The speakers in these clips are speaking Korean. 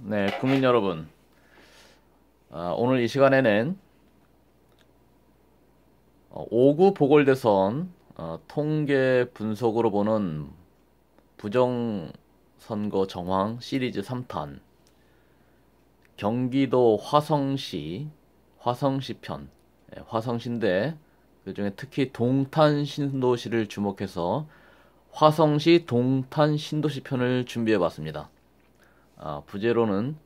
네, 국민 여러분. 오늘 이 시간에는 5구 보궐대선 통계 분석으로 보는 부정선거 정황 시리즈 3탄 경기도 화성시 편, 화성시인데 그중에 특히 동탄 신도시를 주목해서 화성시 동탄 신도시 편을 준비해봤습니다. 부제로는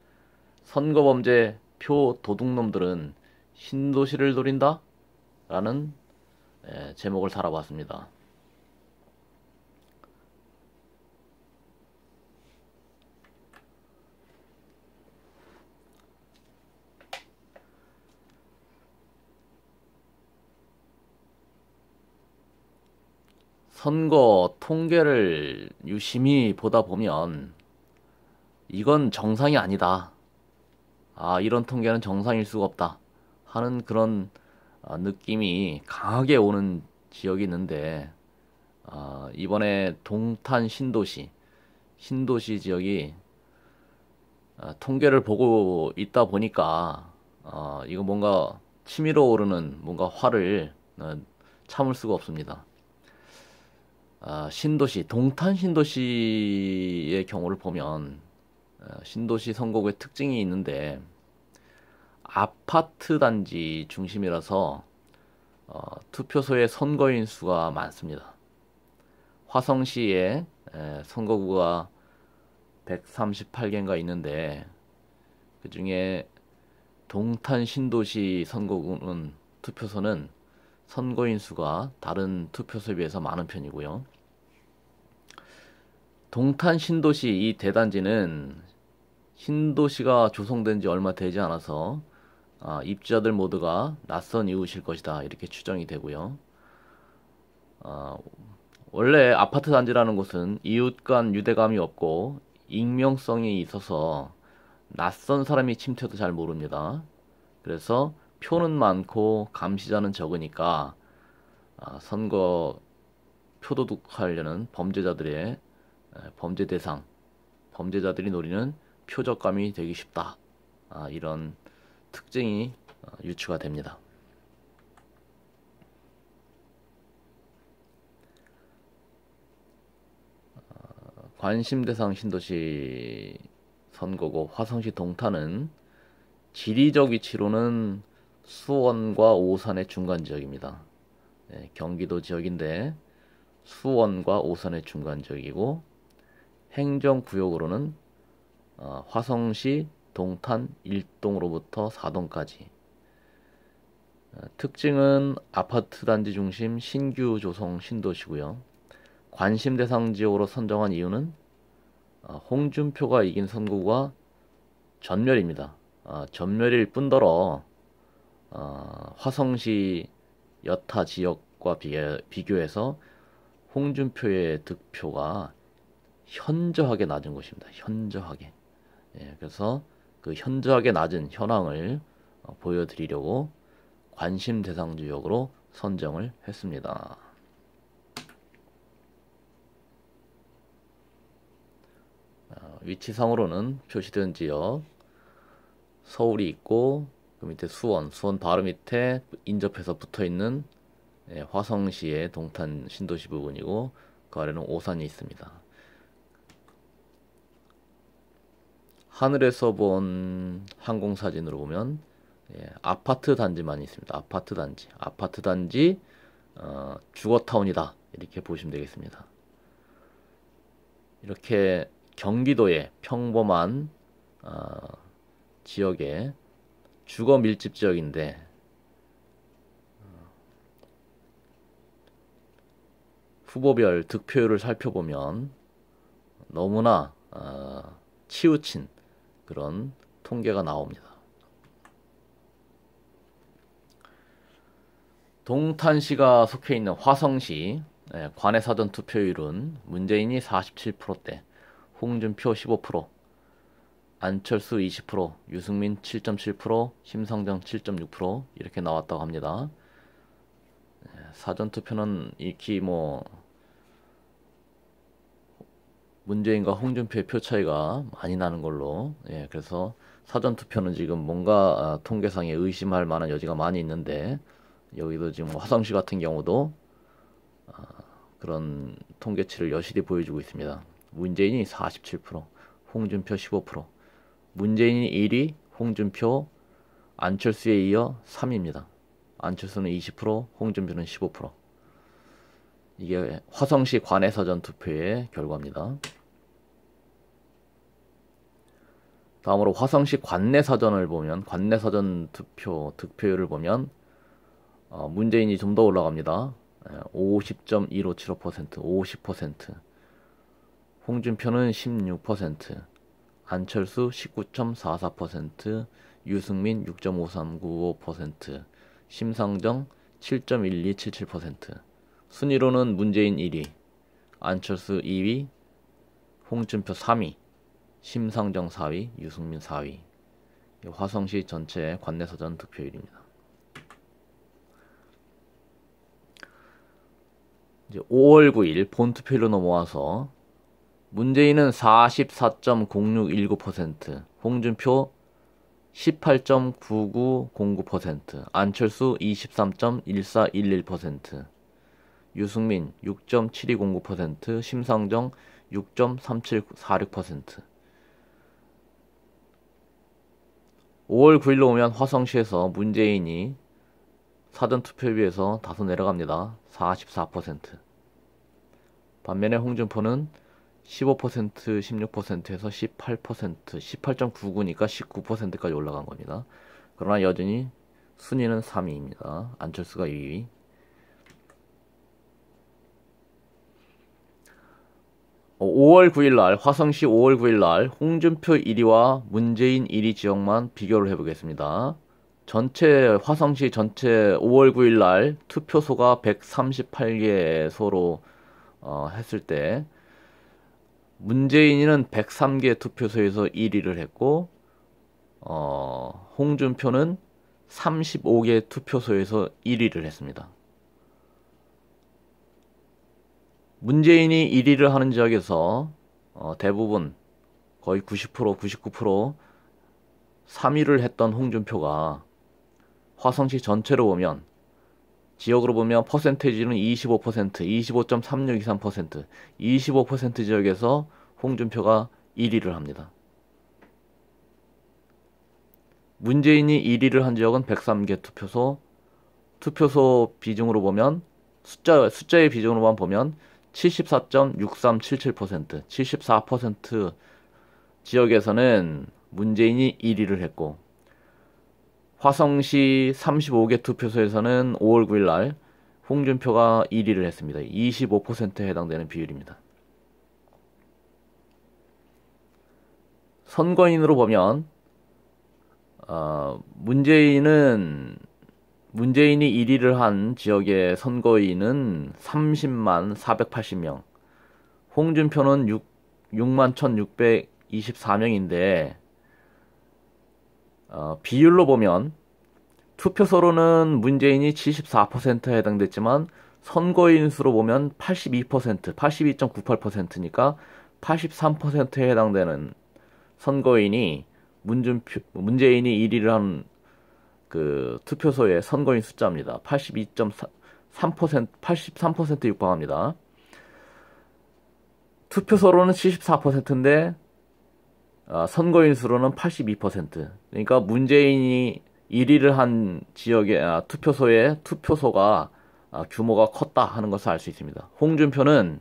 선거범죄 표 도둑놈들은 신도시를 노린다? 라는 제목을 달아봤습니다. 선거 통계를 유심히 보다 보면 이건 정상이 아니다. 이런 통계는 정상일 수가 없다. 하는 그런 느낌이 강하게 오는 지역이 있는데 이번에 동탄 신도시 지역이 통계를 보고 있다 보니까 이거 뭔가 치밀어 오르는 뭔가 화를 참을 수가 없습니다. 동탄 신도시의 경우를 보면 신도시 선거구의 특징이 있는데 아파트 단지 중심이라서 투표소의 선거인 수가 많습니다. 화성시에 선거구가 138개인가 있는데 그중에 동탄 신도시 선거구는 투표소는 선거인 수가 다른 투표소에 비해서 많은 편이고요. 동탄 신도시 이 대단지는 신도시가 조성된 지 얼마 되지 않아서 입주자들 모두가 낯선 이웃일 것이다 이렇게 추정이 되고요. 아, 원래 아파트 단지라는 곳은 이웃 간 유대감이 없고 익명성이 있어서 낯선 사람이 침투해도 잘 모릅니다. 그래서 표는 많고 감시자는 적으니까 선거 표도둑하려는 범죄자들의 범죄 대상, 범죄자들이 노리는 표적감이 되기 쉽다. 이런 특징이 유추가 됩니다. 관심 대상 신도시 선거구 화성시 동탄은 지리적 위치로는 수원과 오산의 중간 지역입니다. 경기도 지역인데 수원과 오산의 중간 지역이고 행정구역으로는 화성시 동탄 1동으로부터 4동까지. 특징은 아파트 단지 중심 신규 조성 신도시고요. 관심 대상 지역으로 선정한 이유는 홍준표가 이긴 선거구가 전멸입니다. 전멸일 뿐더러 화성시 여타 지역과 비교해서 홍준표의 득표가 현저하게 낮은 곳입니다. 현저하게. 그래서 그 현저하게 낮은 현황을 보여드리려고 관심 대상 지역으로 선정을 했습니다. 위치상으로는 표시된 지역 서울이 있고 그 밑에 수원 바로 밑에 인접해서 붙어있는 화성시의 동탄 신도시 부분이고 그 아래는 오산이 있습니다. 하늘에서 본 항공 사진으로 보면 아파트 단지만 있습니다. 아파트 단지 주거타운이다 이렇게 보시면 되겠습니다. 이렇게 경기도의 평범한 지역에 주거 밀집 지역인데 후보별 득표율을 살펴보면 너무나 치우친 그런 통계가 나옵니다. 동탄시가 속해 있는 화성시 관내 사전 투표율은 문재인이 47%대, 홍준표 15%, 안철수 20%, 유승민 7.7%, 심상정 7.6% 이렇게 나왔다고 합니다. 사전 투표는 익히 뭐 문재인과 홍준표의 표 차이가 많이 나는 걸로. 예, 그래서 사전 투표는 지금 뭔가 통계상에 의심할 만한 여지가 많이 있는데 여기도 지금 화성시 같은 경우도 그런 통계치를 여실히 보여주고 있습니다. 문재인이 47%, 홍준표 15%, 문재인이 1위, 홍준표, 안철수에 이어 3위입니다. 안철수는 20%, 홍준표는 15%. 이게 화성시 관내 사전 투표의 결과입니다. 다음으로 화성시 관내 사전을 보면, 관내 사전 투표 득표율을 보면 문재인이 좀 더 올라갑니다. 50.1575%, 50%. 홍준표는 16%, 안철수 19.44%, 유승민 6.5395%, 심상정 7.1277%. 순위로는 문재인 1위, 안철수 2위, 홍준표 3위, 심상정 4위, 유승민 4위. 화성시 전체 관내사전 득표율입니다. 이제 5월 9일 본투표일로 넘어와서 문재인은 44.0619%, 홍준표 18.9909%, 안철수 23.1411%, 유승민 6.7209%, 심상정 6.3746%. 5월 9일로 오면 화성시에서 문재인이 사전투표에 비해서 다소 내려갑니다. 44%. 반면에 홍준표는 15%, 16%에서 18%, 18.99니까 19%까지 올라간 겁니다. 그러나 여전히 순위는 3위입니다. 안철수가 2위. 화성시 5월 9일날 홍준표 1위와 문재인 1위 지역만 비교를 해보겠습니다. 화성시 전체 5월 9일날 투표소가 138개소로 했을 때 문재인은 103개 투표소에서 1위를 했고 홍준표는 35개 투표소에서 1위를 했습니다. 문재인이 1위를 하는 지역에서 대부분 거의 90%, 99% 3위를 했던 홍준표가 화성시 전체로 보면 지역으로 보면 퍼센테이지는 25%, 25.3623%, 25% 지역에서 홍준표가 1위를 합니다. 문재인이 1위를 한 지역은 103개 투표소 비중으로 보면 숫자의 비중으로만 보면 74.6377%, 74% 지역에서는 문재인이 1위를 했고 화성시 35개 투표소에서는 5월 9일 날 홍준표가 1위를 했습니다. 25%에 해당되는 비율입니다. 선거인으로 보면 문재인이 1위를 한 지역의 선거인은 30만 480명, 홍준표는 6만 1624명인데 비율로 보면 투표소로는 문재인이 74%에 해당됐지만 선거인 수로 보면 82%, 82.98%니까 83%에 해당되는 선거인이 문재인이 1위를 한 그 투표소의 선거인 숫자입니다. 82.3%, 83%에 육박합니다. 투표소로는 74%인데 선거인 수로는 82%. 그러니까 문재인이 1위를 한 지역의 투표소의 투표소가 규모가 컸다 하는 것을 알 수 있습니다. 홍준표는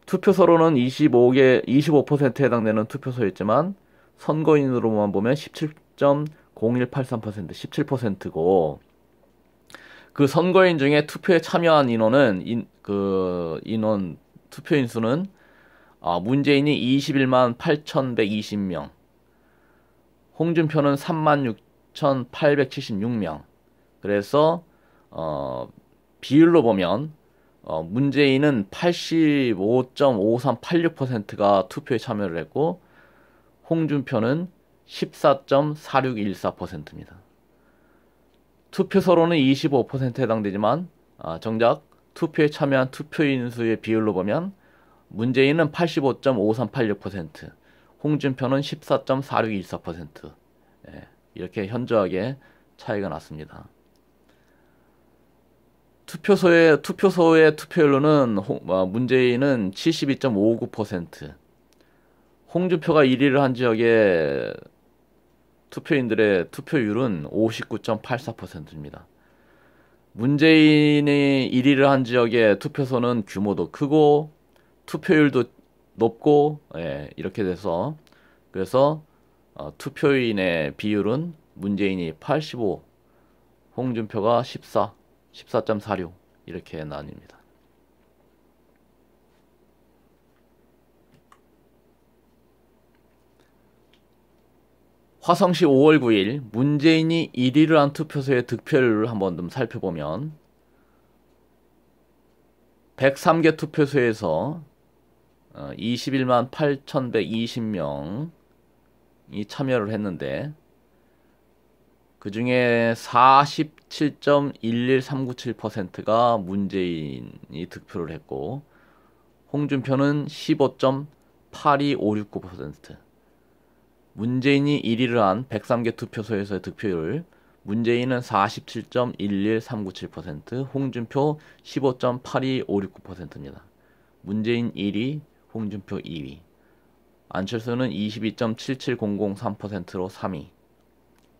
투표소로는 25%에 해당되는 투표소였지만 선거인으로만 보면 17.0183%, 17%고 그 선거인 중에 투표에 참여한 인원은 투표인 수는 문재인이 21만 8120명, 홍준표는 36,876명. 그래서 비율로 보면 문재인은 85.5386%가 투표에 참여를 했고 홍준표는 14.4614%입니다. 투표소로는 25%에 해당되지만 정작 투표에 참여한 투표인 수의 비율로 보면 문재인은 85.5386%, 홍준표는 14.4614%. 예, 이렇게 현저하게 차이가 났습니다. 투표소의 투표율로는 문재인은 72.59%, 홍준표가 1위를 한 지역의 투표인들의 투표율은 59.84%입니다. 문재인이 1위를 한 지역의 투표소는 규모도 크고 투표율도 높고, 예, 이렇게 돼서 그래서 투표인의 비율은 문재인이 85, 홍준표가 14, 14.46 이렇게 나뉩니다. 화성시 5월 9일 문재인이 1위를 한 투표소의 득표율을 한번 좀 살펴보면 103개 투표소에서 21만 8,120명이 참여를 했는데 그 중에 47.11397%가 문재인이 득표를 했고 홍준표는 15.82569%. 문재인이 1위를 한 103개 투표소에서의 득표율, 문재인은 47.11397%, 홍준표 15.82569%입니다. 문재인 1위, 홍준표 2위. 안철수는 22.77003%로 3위.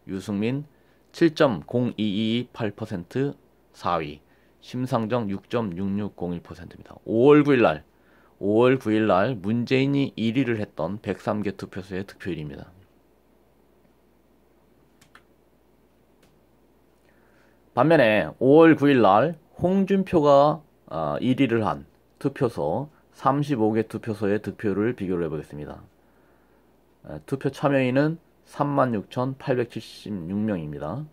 유승민 7.02228% 4위. 심상정 6.6601%입니다. 5월 9일 날 문재인이 1위를 했던 103개 투표소의 득표율입니다. 반면에 5월 9일 날 홍준표가 1위를 한 투표소 35개 투표소의 득표율을 비교를 해보겠습니다. 투표 참여인은 36,876명입니다.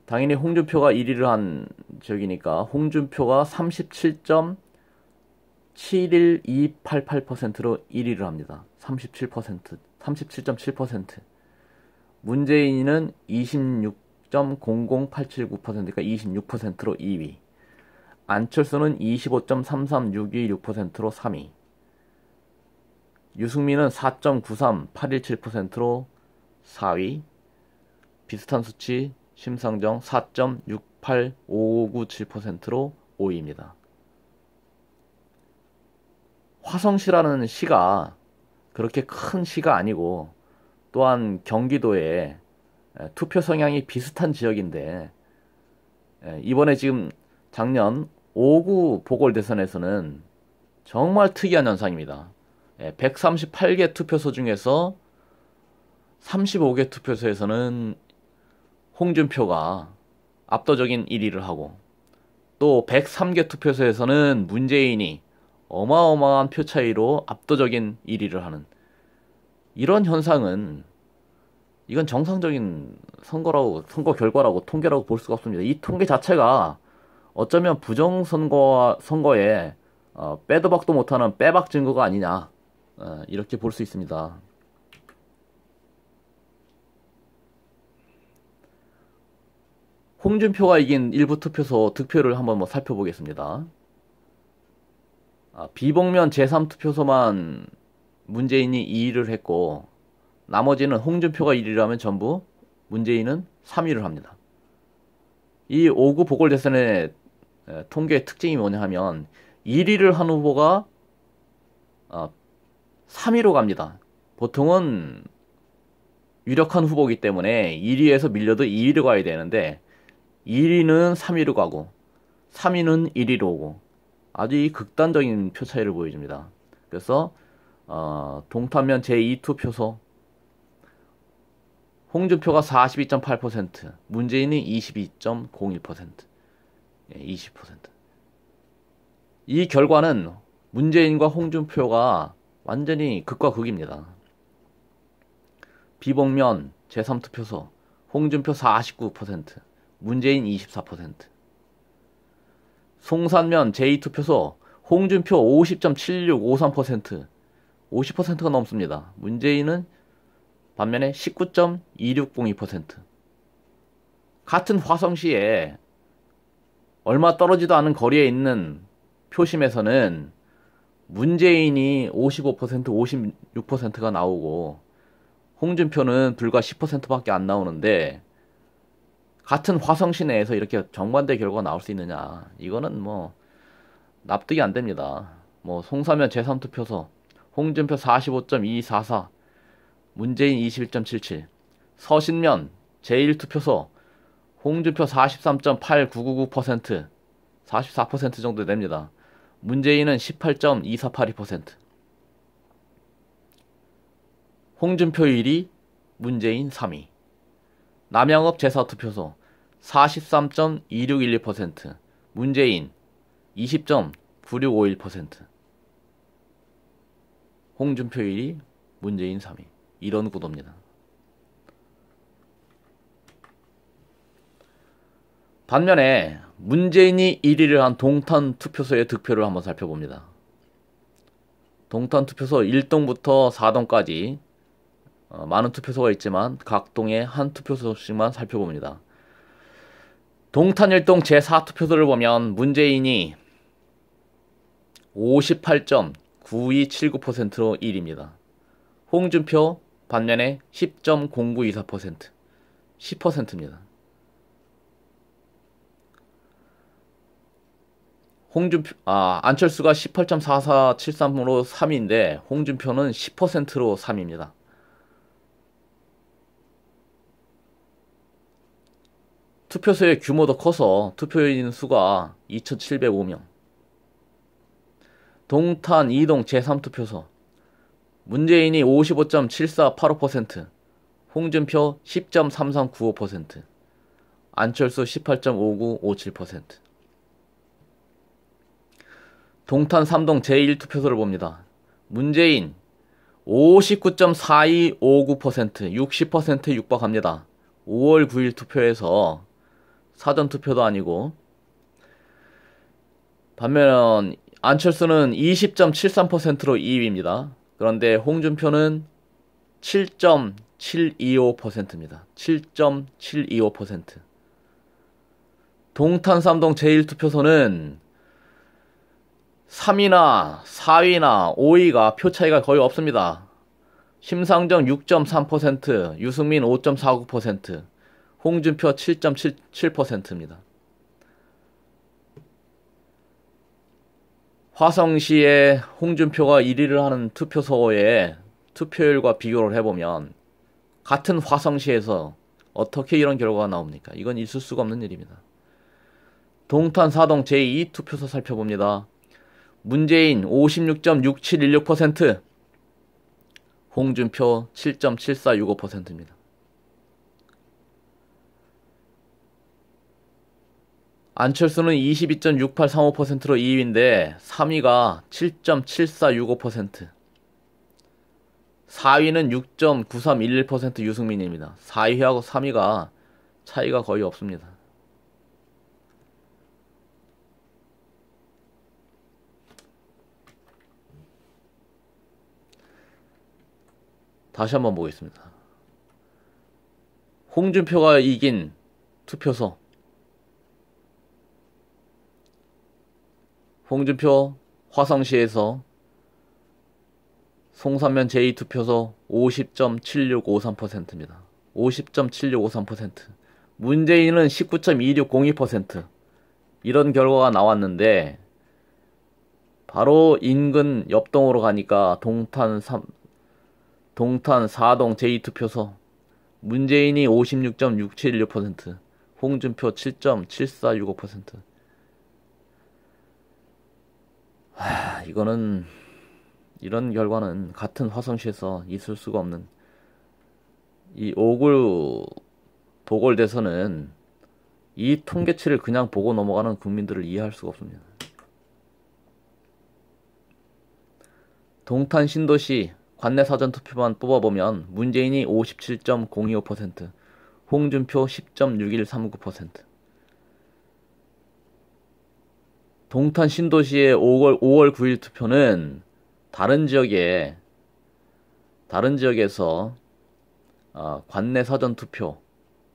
당연히 홍준표가 1위를 한 지역이니까 홍준표가 37.71288%로 1위를 합니다. 37.7%. 문재인은 26.00879%니까 26%로 2위. 안철수는 25.33626%로 3위. 유승민은 4.93817%로 4위. 비슷한 수치 심상정 4.68597%로 5위입니다. 화성시라는 시가 그렇게 큰 시가 아니고 또한 경기도에 투표 성향이 비슷한 지역인데 이번에 지금 작년 5구 보궐대선에서는 정말 특이한 현상입니다. 138개 투표소 중에서 35개 투표소에서는 홍준표가 압도적인 1위를 하고 또 103개 투표소에서는 문재인이 어마어마한 표 차이로 압도적인 1위를 하는 이런 현상은 이건 정상적인 선거 결과라고 통계라고 볼 수가 없습니다. 이 통계 자체가 어쩌면 선거에 빼도 박도 못하는 빼박 증거가 아니냐 이렇게 볼 수 있습니다. 홍준표가 이긴 일부 투표소 득표를 한번 살펴보겠습니다. 비봉면 제3투표소만 문재인이 2위를 했고 나머지는 홍준표가 1위를 하면 전부 문재인은 3위를 합니다. 이 5구 보궐대선의 통계의 특징이 뭐냐 하면 1위를 한 후보가 3위로 갑니다. 보통은 유력한 후보이기 때문에 1위에서 밀려도 2위로 가야 되는데 1위는 3위로 가고 3위는 1위로 오고 아주 이 극단적인 표 차이를 보여줍니다. 그래서 동탄면 제2투표소 홍준표가 42.8%, 문재인이 22.01%, 20%. 이 결과는 문재인과 홍준표가 완전히 극과 극입니다. 비봉면 제3투표소 홍준표 49%, 문재인 24%. 송산면 제2투표소 홍준표 50.7653%, 50%가 넘습니다. 문재인은 반면에 19.2602%. 같은 화성시에 얼마 떨어지도 않은 거리에 있는 표심에서는 문재인이 55%, 56%가 나오고 홍준표는 불과 10%밖에 안 나오는데 같은 화성시 내에서 이렇게 정반대 결과가 나올 수 있느냐. 이거는 뭐 납득이 안 됩니다. 뭐 송사면 제3투표소 홍준표 45.244, 문재인 21.77, 서신면 제1투표소 홍준표 43.8999%, 44% 정도 됩니다. 문재인은 18.2482%. 홍준표 1위, 문재인 3위. 남양업 제4투표소 43.2612%, 문재인 20.9651%. 홍준표 1위, 문재인 3위. 이런 구도입니다. 반면에 문재인이 1위를 한 동탄 투표소의 득표를 한번 살펴봅니다. 동탄 투표소 1동부터 4동까지 많은 투표소가 있지만 각 동에 한 투표소씩만 살펴봅니다. 동탄 1동 제4투표소를 보면 문재인이 58.9279%로 1위입니다. 홍준표 반면에 10.0924%, 10%입니다. 안철수가 18.4473으로 3위인데 홍준표는 10%로 3위입니다. 투표소의 규모도 커서 투표인 수가 2,705명. 동탄 2동 제3투표소 문재인이 55.7485%, 홍준표 10.3395%, 안철수 18.5957%. 동탄 3동 제1투표소를 봅니다. 문재인 59.4259%, 60%에 육박합니다. 5월 9일 투표에서 사전투표도 아니고. 반면 안철수는 20.73%로 2위입니다. 그런데 홍준표는 7.725%입니다. 7.725%. 동탄 3동 제1투표소는 3위나 4위나 5위가 표 차이가 거의 없습니다. 심상정 6.3%, 유승민 5.49%, 홍준표 7.77%입니다. 화성시에 홍준표가 1위를 하는 투표소의 투표율과 비교를 해보면 같은 화성시에서 어떻게 이런 결과가 나옵니까? 이건 있을 수가 없는 일입니다. 동탄 4동 제2투표소 살펴봅니다. 문재인 56.6716%, 홍준표 7.7465%입니다. 안철수는 22.6835%로 2위인데 3위가 7.7465%, 4위는 6.9311% 유승민입니다. 4위하고 3위가 차이가 거의 없습니다. 다시 한번 보겠습니다. 홍준표가 이긴 투표소 홍준표 화성시에서 송산면 제2투표소 50.7653%입니다. 50.7653%. 문재인은 19.2602%. 이런 결과가 나왔는데 바로 인근 옆동으로 가니까 동탄 4동 제2투표소 문재인이 56.6716%, 홍준표 7.7465%. 이런 결과는 같은 화성시에서 있을 수가 없는, 이 오굴 보궐대선은 이 통계치를 그냥 보고 넘어가는 국민들을 이해할 수가 없습니다. 동탄 신도시 관내 사전투표만 뽑아보면 문재인이 57.025%, 홍준표 10.6139%. 동탄 신도시의 5월 9일 투표는 다른 지역에서 관내 사전투표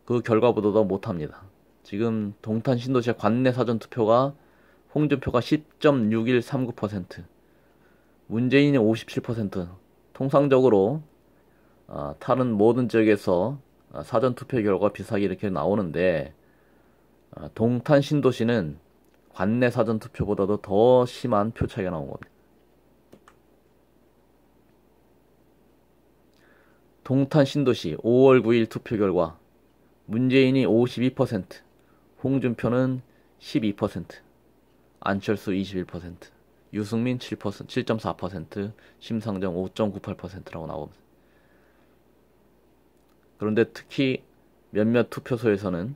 그 결과보다도 못합니다. 지금 동탄 신도시의 관내 사전투표가 홍준표가 10.6139%, 문재인이 57%. 통상적으로 다른 모든 지역에서 사전투표 결과 비슷하게 이렇게 나오는데 동탄 신도시는 관내 사전투표보다도 더 심한 표 차이가 나온 겁니다. 동탄 신도시 5월 9일 투표 결과 문재인이 52%, 홍준표는 12%, 안철수 21%, 유승민 7%, 7.4%, 심상정 5.98%라고 나옵니다. 그런데 특히 몇몇 투표소에서는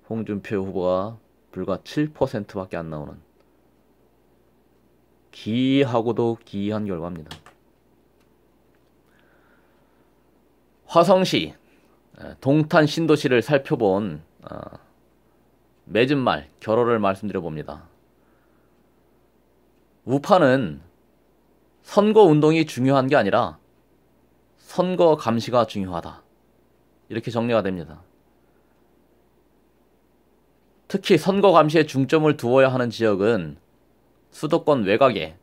홍준표 후보가 불과 7%밖에 안 나오는 기이하고도 기이한 결과입니다. 화성시, 동탄 신도시를 살펴본 맺은 말, 결어를 말씀드려 봅니다. 우파는 선거 운동이 중요한 게 아니라 선거 감시가 중요하다. 이렇게 정리가 됩니다. 특히 선거 감시에 중점을 두어야 하는 지역은 수도권 외곽에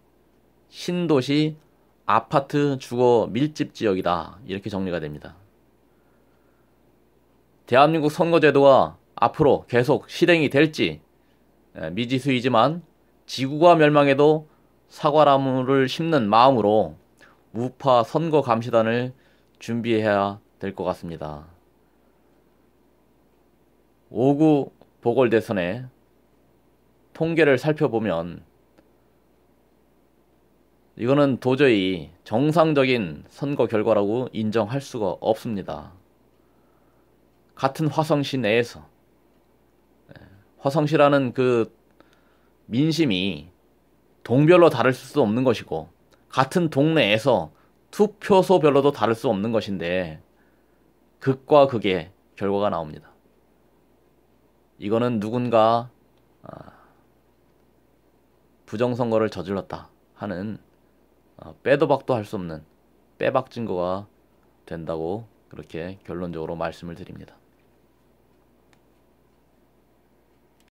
신도시 아파트 주거 밀집 지역이다. 이렇게 정리가 됩니다. 대한민국 선거제도가 앞으로 계속 실행이 될지 미지수이지만 지구가 멸망해도 사과나무를 심는 마음으로 우파 선거 감시단을 준비해야 될 것 같습니다. 5구 보궐대선의 통계를 살펴보면 이거는 도저히 정상적인 선거 결과라고 인정할 수가 없습니다. 같은 화성시 내에서 화성시라는 그 민심이 동별로 다를 수도 없는 것이고 같은 동네에서 투표소별로도 다를 수 없는 것인데 극과 극의 결과가 나옵니다. 이거는 누군가 부정선거를 저질렀다 하는 빼도 박도 할 수 없는 빼박 증거가 된다고 그렇게 결론적으로 말씀을 드립니다.